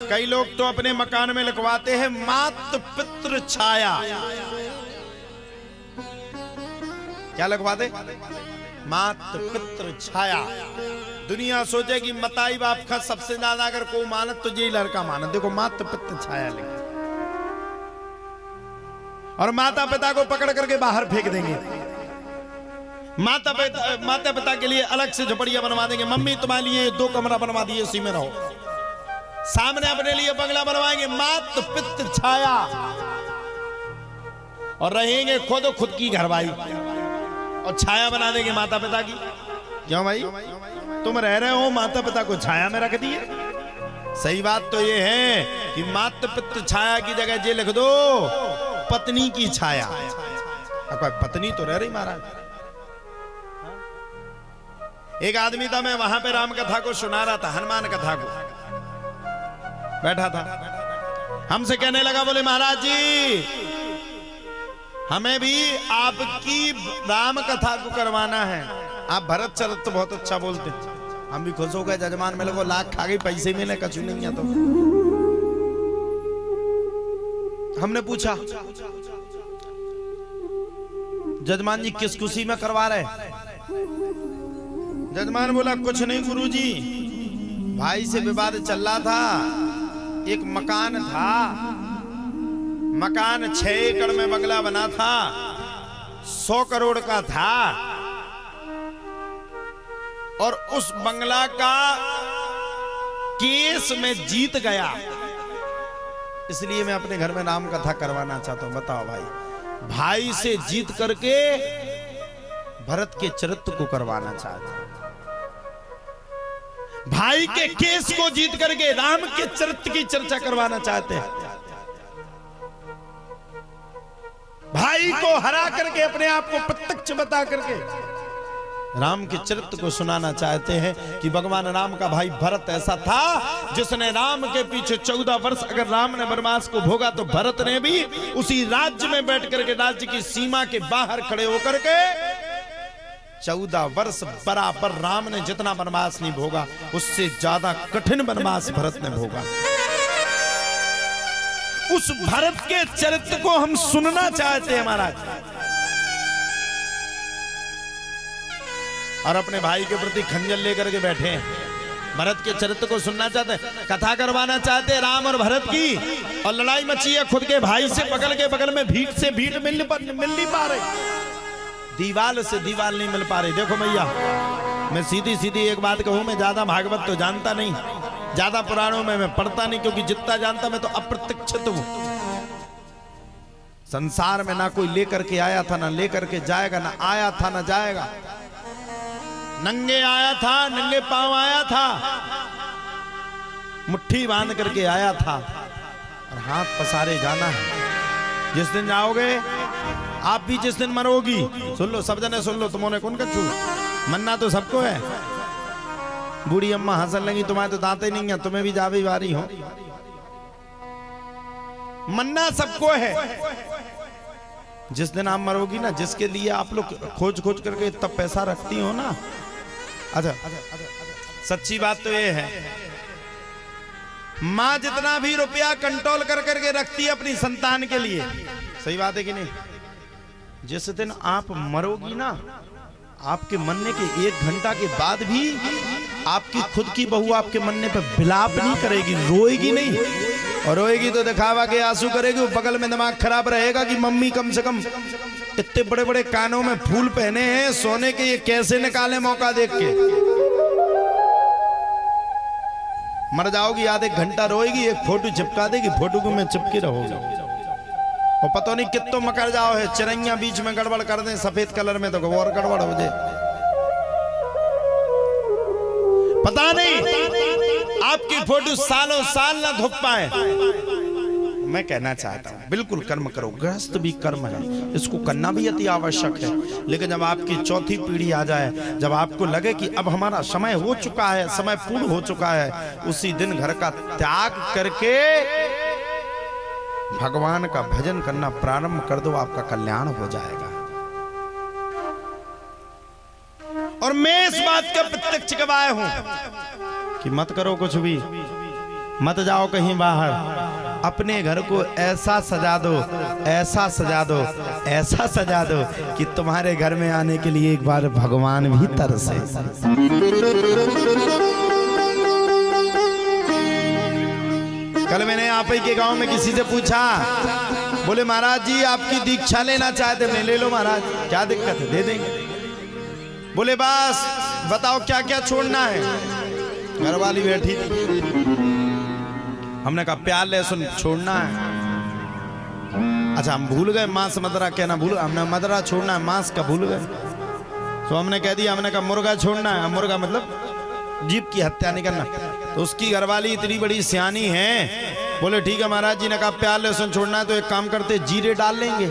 कई लोग तो अपने मकान में लिखवाते हैं मातृ पितृ छाया। क्या लिखवाते? मातृ पितृ छाया। दुनिया सोचेगी मताई बाप का सबसे ज्यादा अगर कोई मानत तो ये लड़का मानत। देखो मातृ पितृ छाया लिखा, और माता पिता को पकड़ करके बाहर फेंक देंगे। माता पिता के लिए अलग से झोपड़ियां बनवा देंगे। मम्मी तुम्हारे लिए 2 कमरा बनवा दिए, उसी में रहो। सामने अपने लिए बंगला बनवाएंगे, मातृ पितृ छाया। और रहेंगे खुद की घरवाई, और छाया बना देंगे माता पिता की। क्यों भाई, तुम रह रहे हो, माता पिता को छाया में रख दिए। सही बात तो ये है कि मातृ पितृ छाया की जगह ये लिख दो पत्नी की छाया। पत्नी तो रह रही महाराज। एक आदमी था, मैं वहां पे राम कथा को सुना रहा था, हनुमान कथा को बैठा था। हमसे कहने लगा, बोले महाराज जी हमें भी आपकी राम कथा को करवाना है। आप भरत चरित्र तो बहुत अच्छा बोलते। हम भी खुश हो गए। जजमान मेरे को लाख खा गई, पैसे मिले कछु नहीं है। तो हमने पूछा, जजमान जी किस खुशी में करवा रहे? जजमान बोला, कुछ नहीं गुरुजी, भाई से विवाद चल रहा था। एक मकान था, मकान 6 एकड़ में बंगला बना था, 100 करोड़ का था, और उस बंगला का केस में जीत गया। इसलिए मैं अपने घर में राम कथा करवाना चाहता हूं। बताओ भाई, भाई से जीत करके भरत के चरित्र को करवाना चाहता हूं। भाई के केस को जीत करके राम के चरित्र की चर्चा करवाना चाहते हैं। भाई को हरा करके, अपने आप को प्रत्यक्ष बता करके राम के चरित्र को सुनाना चाहते हैं कि भगवान राम का भाई भरत ऐसा था जिसने राम के पीछे 14 वर्ष, अगर राम ने वनवास को भोगा तो भरत ने भी उसी राज्य में बैठ करके, राज्य की सीमा के बाहर खड़े होकर के 14 वर्ष बराबर राम ने जितना वनवास नहीं भोगा, उससे ज्यादा कठिन वनवास भरत ने भोगा। उस भरत के चरित्र को हम सुनना चाहते हैं महाराज, और अपने भाई के प्रति खंजर लेकर के बैठे हैं। भरत के चरित्र को सुनना चाहते हैं, कथा करवाना चाहते हैं राम और भरत की। और लड़ाई मची है खुद के भाई से, बगल में भीट से भीट मिल नहीं पा रही, दीवाल से दीवाल नहीं मिल पा रही। देखो भैया, मैं सीधी एक बात कहूं, मैं ज्यादा भागवत तो जानता नहीं, ज्यादा पुराणों में मैं पढ़ता नहीं, क्योंकि जितना जानता मैं तो अप्रत्यक्षित हूं। संसार में ना कोई लेकर के आया था, ना लेकर के जाएगा, ना आया था ना जाएगा। नंगे आया था, नंगे पांव आया था, मुट्ठी बांध करके आया था, और हाथ पसारे जाना है। जिस दिन जाओगे आप भी, जिस दिन मरोगी, सुन लो सब जने सुन लो, तुमने कौन कछु मन्ना तो सबको है। बूढ़ी अम्मा हंसन लगी, तुम्हारे तो दांते नहीं है, तुम्हें भी जावी वारी हो। मन्ना सबको है। जिस दिन आप मरोगी ना, जिसके लिए आप लोग खोज करके तब पैसा रखती हो ना। अच्छा, सच्ची बात तो ये है, माँ जितना भी रुपया कंट्रोल करके रखती है अपनी संतान के लिए। सही बात है कि नहीं? जिस दिन आप मरोगी ना, आपके मरने के 1 घंटा के बाद भी आपकी खुद की बहू आपके मरने पे विलाप नहीं करेगी, रोएगी नहीं। और रोएगी तो दिखावा के आंसू करेगी। बगल में दिमाग खराब रहेगा कि मम्मी कम से कम इतने बड़े बड़े कानों में फूल पहने हैं सोने के, ये कैसे निकाले मौका देख के। मर जाओगी, आधे 1 घंटा रोएगी, एक फोटो चिपका देगी, फोटो को मैं चिपके रहोगी, और पता नहीं कितो मकर जाओ है, चिरैया बीच में गड़बड़ कर दें सफेद कलर में, तो और गड़बड़ हो जाए। पता नहीं आपकी फोटो सालों साल ना धुप पाए। मैं कहना चाहता हूं, बिल्कुल कर्म करो, गृहस्थ भी कर्म है, इसको करना भी अति आवश्यक है। लेकिन जब आपकी 4थी पीढ़ी आ जाए, जब आपको लगे कि अब हमारा समय हो चुका है, समय पूर्ण हो चुका है, उसी दिन घर का त्याग करके भगवान का भजन करना प्रारंभ कर दो, आपका कल्याण हो जाएगा। और मैं इस बात का प्रत्यक्ष गवाह हूं कि मत करो कुछ भी, मत जाओ कहीं बाहर, अपने घर को ऐसा सजा दो, ऐसा सजा दो, ऐसा सजा दो कि तुम्हारे घर में आने के लिए एक बार भगवान भी तरसे। कल मैंने आप ही के गांव में किसी से पूछा, बोले महाराज जी आपकी दीक्षा लेना चाहते, मैं ले लो महाराज, क्या दिक्कत है, दे देंगे। बोले बस बताओ क्या क्या छोड़ना है। घरवाली बैठी थी, हमने कहा प्याज लहसुन छोड़ना है। अच्छा हम भूल गए मांस मदरा कहना, भूल, हमने मदरा छोड़ना है, मांस का भूल गए। तो हमने कह दिया, हमने कहा मुर्गा छोड़ना है। मुर्गा मतलब जीव की हत्या नहीं करना। तो उसकी घरवाली इतनी बड़ी सियानी है, बोले ठीक है महाराज जी ने कहा प्याज लहसुन छोड़ना है तो एक काम करते जीरे डाल लेंगे।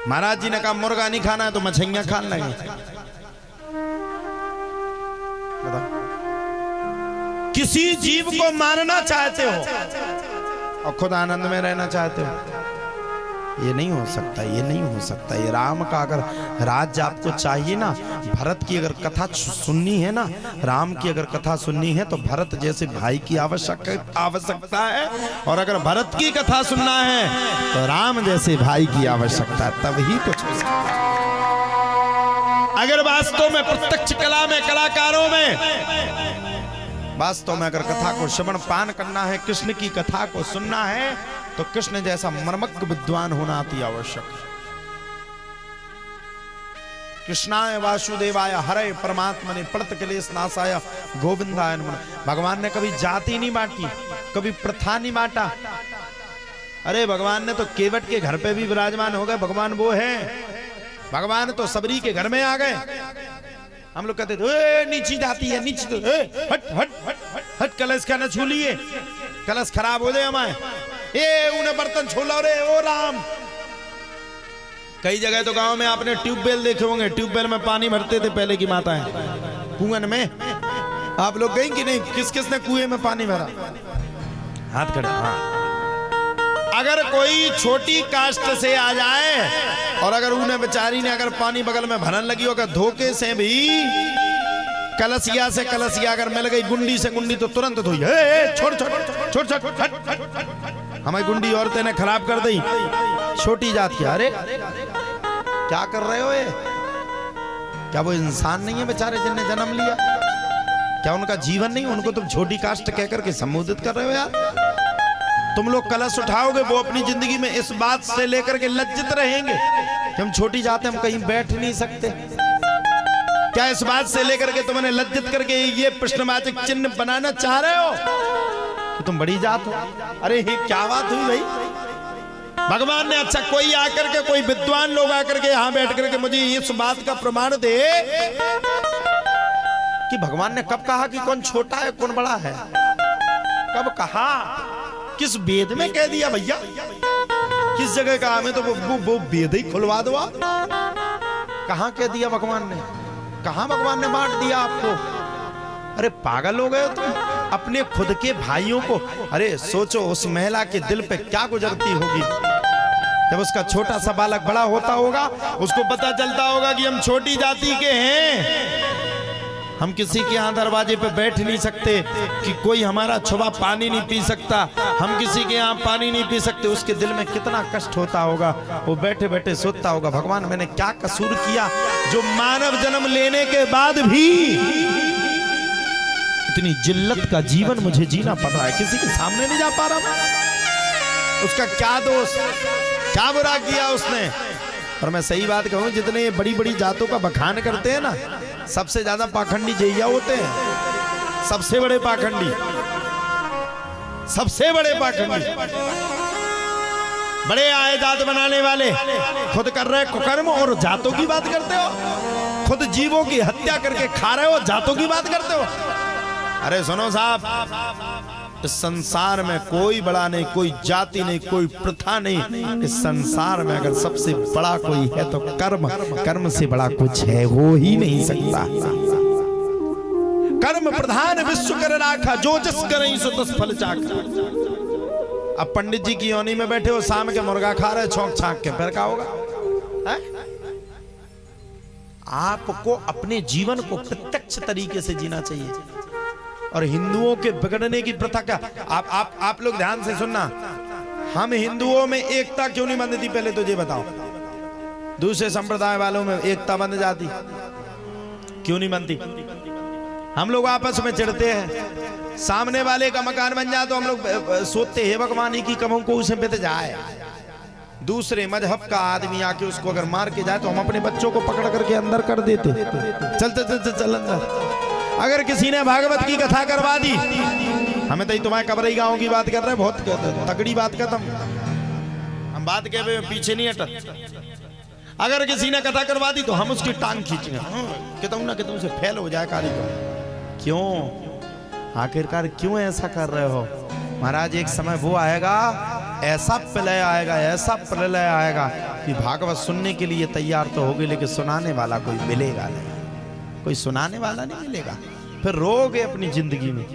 महाराज जी ने कहा मुर्गा नहीं खाना है तो मछलियां खा लेंगे। किसी जीव को मारना चाहते हो और खुद आनंद में रहना चाहते हो, ये नहीं हो सकता, ये नहीं हो सकता। ये राम का अगर राज्य आपको चाहिए ना, भरत की अगर कथा सुननी है ना, राम की अगर कथा सुननी है तो भरत जैसे भाई की आवश्यकता है, और अगर भरत की कथा सुनना है तो राम जैसे भाई की आवश्यकता है, तभी कुछ हो सकता है। अगर वास्तव में प्रत्यक्ष कला में, कलाकारों में वास्तव में अगर कथा को श्रवण पान करना है, कृष्ण की कथा को सुनना है, तो कृष्ण जैसा मर्मज्ञ विद्वान होना अति आवश्यक है। कृष्णाय वासुदेवाय हरे परमात्मने प्रणत क्लेश नाशाय गोविंदाय नमः। भगवान ने कभी जाति नहीं बांटी, कभी प्रथा नहीं बांटा। अरे भगवान ने तो केवट के घर पे भी विराजमान हो गए, भगवान वो है। भगवान तो सबरी के घर में आ गए। हम लोग कहते थे नीची जाती है, नीची तो हट हट हट हट, कलश का न छू लिए, कलश खराब हो जाए हमारे, ये उन्हें बर्तन छोला रे ओ राम। कई जगह तो गांव में आपने ट्यूबवेल देखे होंगे, ट्यूबवेल में पानी भरते थे पहले की माताएं, कुएं में। आप लोग गए कि नहीं? किस किस ने कुएं में पानी भरा? हाथ खड़े। हाँ, अगर कोई छोटी कास्ट से आ जाए और अगर उन्हें बेचारी ने अगर पानी बगल में भरन लगी होगा, धोखे से भी कलसिया से कलसिया अगर मिल गई, गुंडी से गुंडी, तो तुरंत धोई, छोड़ छोड़ छोड़ छोड़। हमारी गुंडी औरतें ने खराब कर दी, छोटी जात की। अरे क्या कर रहे हो ये? क्या वो इंसान नहीं है बेचारे जिनने जन्म लिया? क्या उनका जीवन नहीं? उनको तुम छोटी कास्ट कह करके संबोधित कर रहे हो यार? तुम लोग कलश उठाओगे, वो अपनी जिंदगी में इस बात से लेकर के लज्जित रहेंगे कि हम छोटी जात हैं, हम कहीं बैठ नहीं सकते। क्या इस बात से लेकर के तुमने लज्जित करके ये प्रश्नवाचक चिन्ह बनाना चाह रहे हो कि तुम बड़ी जात हो? अरे ये क्या बात हुई भाई? भगवान ने, अच्छा कोई आकर के, कोई विद्वान लोग आकर के यहां बैठ करके मुझे इस बात का प्रमाण दे कि भगवान ने कब कहा कि कौन छोटा है कौन बड़ा है? कब कहा? किस वेद में कह दिया भैया? किस जगह कहा? हमें तो वो वेद ही खुलवा दो आप। कहां कह दिया भगवान ने? कहां भगवान ने बांट दिया आपको? अरे पागल हो गए हो तुम अपने खुद के भाइयों को। अरे सोचो उस महिला के दिल पे क्या गुजरती होगी जब उसका छोटा सा बालक बड़ा होता होगा, उसको पता चलता होगा कि हम छोटी जाति के हैं, हम किसी के यहाँ दरवाजे पे बैठ नहीं सकते, कि कोई हमारा छुआ पानी नहीं पी सकता, हम किसी के यहाँ पानी नहीं पी सकते। उसके दिल में कितना कष्ट होता होगा, वो बैठे बैठे सोचता होगा भगवान मैंने क्या कसूर किया जो मानव जन्म लेने के बाद भी इतनी जिल्लत का जीवन मुझे जीना पड़ रहा है, किसी के सामने नहीं जा पा रहा। उसका क्या दोष, क्या बुरा किया उसने? और मैं सही बात कहूं, जितने ये बड़ी बड़ी जातों का बखान करते हैं ना, सबसे ज्यादा पाखंडी जैया होते हैं। सबसे बड़े पाखंडी, सबसे बड़े पाखंडी, बड़े आए जात बनाने वाले, खुद कर रहे कुकर्म और जातों की बात करते हो। खुद जीवों की हत्या करके खा रहे हो, जातों की बात करते हो। अरे सुनो साहब, इस संसार में कोई बड़ा नहीं, कोई जाति नहीं, कोई प्रथा नहीं। इस संसार में अगर सबसे बड़ा कोई है तो कर्म, कर्म से बड़ा कुछ है हो ही नहीं सकता। कर्म प्रधान विश्व कर राखा, जो जिस करई सो तस फल चाखा। अब पंडित जी की योनी में बैठे हो, शाम के मुर्गा खा रहे छौंक छांक के, फिर क्या होगा? आपको अपने जीवन को प्रत्यक्ष तरीके से जीना चाहिए। और हिंदुओं के बिगड़ने की प्रथा क्या? आप लोग ध्यान से सुनना, हम हिंदुओं में एकता क्यों नहीं बनती पहले तो ये बताओ। दूसरे संप्रदाय वालों में एकता बन जाती, क्यों नहीं बनती? हम लोग आपस में चिढ़ते हैं, सामने वाले का मकान बन जाए तो हम लोग सोचते हैं भगवान की कमों को उसे बीत जाए। दूसरे मजहब का आदमी आके उसको अगर मार के जाए तो हम अपने बच्चों को पकड़ करके अंदर कर देते, चलते चलते चल अंदर। अगर किसी ने भागवत की कथा करवा दी, हमें तो तुम्हारे कबरई गांव की बात कर रहे हैं, बहुत तगड़ी बात कर, हम बात के पीछे नहीं हटत। अगर किसी ने कथा करवा दी तो हम उसकी टांग खींचेंगे, कहता ना कहता से फेल हो जाए कारीगर। क्यों? आखिरकार क्यों ऐसा कर रहे हो? महाराज एक समय वो आएगा, ऐसा प्रलय आएगा, ऐसा प्रलय आएगा कि भागवत सुनने के लिए तैयार तो होगी लेकिन सुनाने वाला कोई मिलेगा नहीं, कोई सुनाने वाला नहीं मिलेगा, फिर रोगे अपनी जिंदगी में।